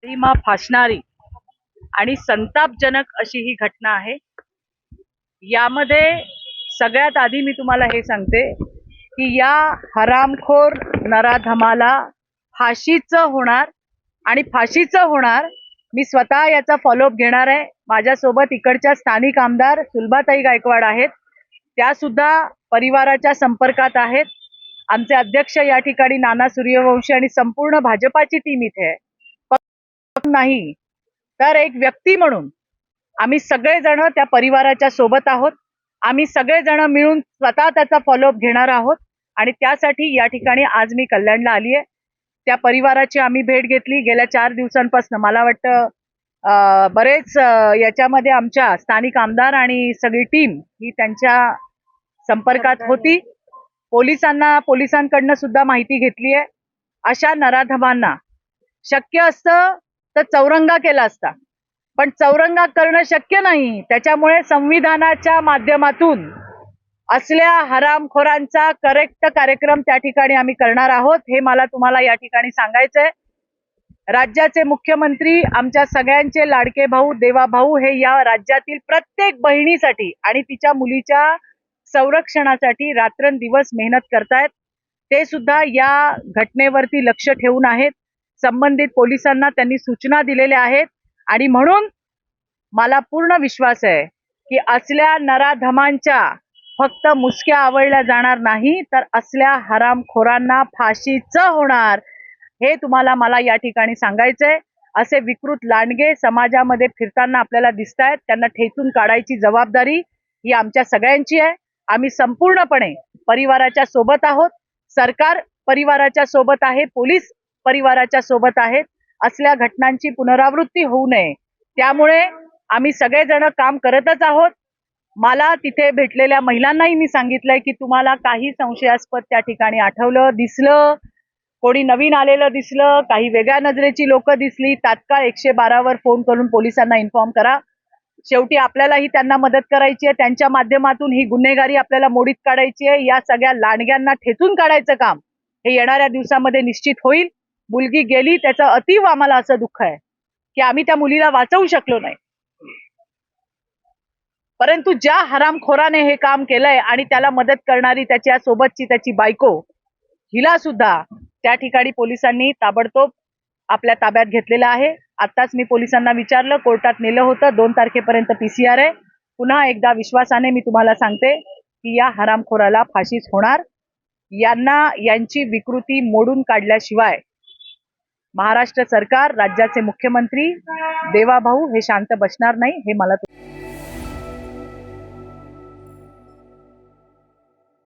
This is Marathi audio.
सीमा फासणारी आणि संतापजनक अशी ही घटना आहे। यामध्ये सगळ्यात आधी मी तुम्हाला हे सांगते की या हरामखोर नराधमाला फाशीचं होणार आणि फाशीचं होणार। मी स्वतः याचा फॉलोअप घेणार आहे। माझ्यासोबत इकडच्या स्थानिक आमदार सुलभाताई गायकवाड आहेत, त्या सुद्धा परिवाराच्या संपर्कात आहेत। आमचे अध्यक्ष या ठिकाणी नाना सूर्यवंशी आणि संपूर्ण भाजपाची टीम इथे आहे। नाही तर एक व्यक्ती म्हणून आम्ही सगळेजण त्या परिवाराच्या सोबत आहोत। आम्ही सगळेजण मिळून स्वतः त्याचा फॉलोअप घेणार आहोत आणि त्यासाठी या ठिकाणी आज मी कल्याणला आली आहे। त्या परिवाराची आम्ही भेट घेतली गेल्या 4 दिवसांपासून। मला वाटतं बरेच याच्यामध्ये आमच्या स्थानिक आमदार आणि सगळी टीम ही त्यांच्या संपर्कात होती। पोलिसांकडनं सुद्धा माहिती घेतली आहे। अशा नराधमांना शक्य असतं तर चौरंगा केला असता, पण चौरंगा करणं शक्य नाही। त्याच्यामुळे संविधानाच्या माध्यमातून असल्या हरामखोरांचा करेक्ट कार्यक्रम त्या ठिकाणी आम्ही करणार आहोत, हे मला तुम्हाला या ठिकाणी सांगायचंय। राज्याचे मुख्यमंत्री आमच्या सगळ्यांचे लाडके भाऊ देवाभाऊ हे या राज्यातील प्रत्येक बहिणीसाठी आणि तिच्या मुलीच्या संरक्षणासाठी रात्रंदिवस मेहनत करतायत। ते सुद्धा या घटनेवरती लक्ष ठेवून आहेत। संबंधित पोलिसांना त्यांनी सूचना दिलेल्या आहेत आणि म्हणून मला पूर्ण विश्वास आहे की असल्या नराधमांच्या फक्त मुसक्या आवळल्या जाणार नाही, तर असल्या हरामखोरांना फाशीचं होणार, हे तुम्हाला मला या ठिकाणी सांगायचंय। असे विकृत लांडगे समाजामध्ये फिरताना आपल्याला दिसतायत, त्यांना ठेचून काढायची जबाबदारी ही आमच्या सगळ्यांची आहे। आम्ही संपूर्णपणे परिवाराच्या सोबत आहोत। सरकार परिवाराच्या सोबत आहे, पोलीस परिवाराच्या सोबत आहेत। असल्या घटनांची पुनरावृत्ती होऊ नये त्यामुळे आम्ही सगळेजण काम करतच आहोत। मला तिथे भेटलेल्या महिलांनाही मी सांगितलंय की तुम्हाला काही संशयास्पद त्या ठिकाणी आठवलं, दिसलं, कोणी नवीन आलेलं दिसलं, काही वेगळ्या नजरेची लोक दिसली, तात्काळ 112 वर फोन करून पोलिसांना इन्फॉर्म करा। शेवटी आपल्यालाही त्यांना मदत करायची आहे। त्यांच्या माध्यमातून ही गुन्हेगारी आपल्याला मोडीत काढायची आहे। या सगळ्या लांडग्यांना ठेचून काढायचं काम हे येणाऱ्या दिवसामध्ये निश्चित होईल। मुलगी गेली त्याचं अतीव आम्हाला असं दुःख आहे की आम्ही त्या मुलीला वाचवू शकलो नाही, परंतु ज्या हरामखोराने हे काम केलंय आणि त्याला मदत करणारी त्याच्या सोबतची त्याची बायको, हिला सुद्धा त्या ठिकाणी पोलिसांनी ताबडतोब आपल्या ताब्यात घेतलेलं आहे। आताच मी पोलिसांना विचारलं, कोर्टात नेलं होतं, 2 तारखेपर्यंत PCR आहे। पुन्हा एकदा विश्वासाने मी तुम्हाला सांगते की या हरामखोराला फाशीच होणार। यांची विकृती मोडून काढल्याशिवाय महाराष्ट्र सरकार, राज्याचे मुख्यमंत्री देवाभाऊ हे शांत बसणार नाही, हे मला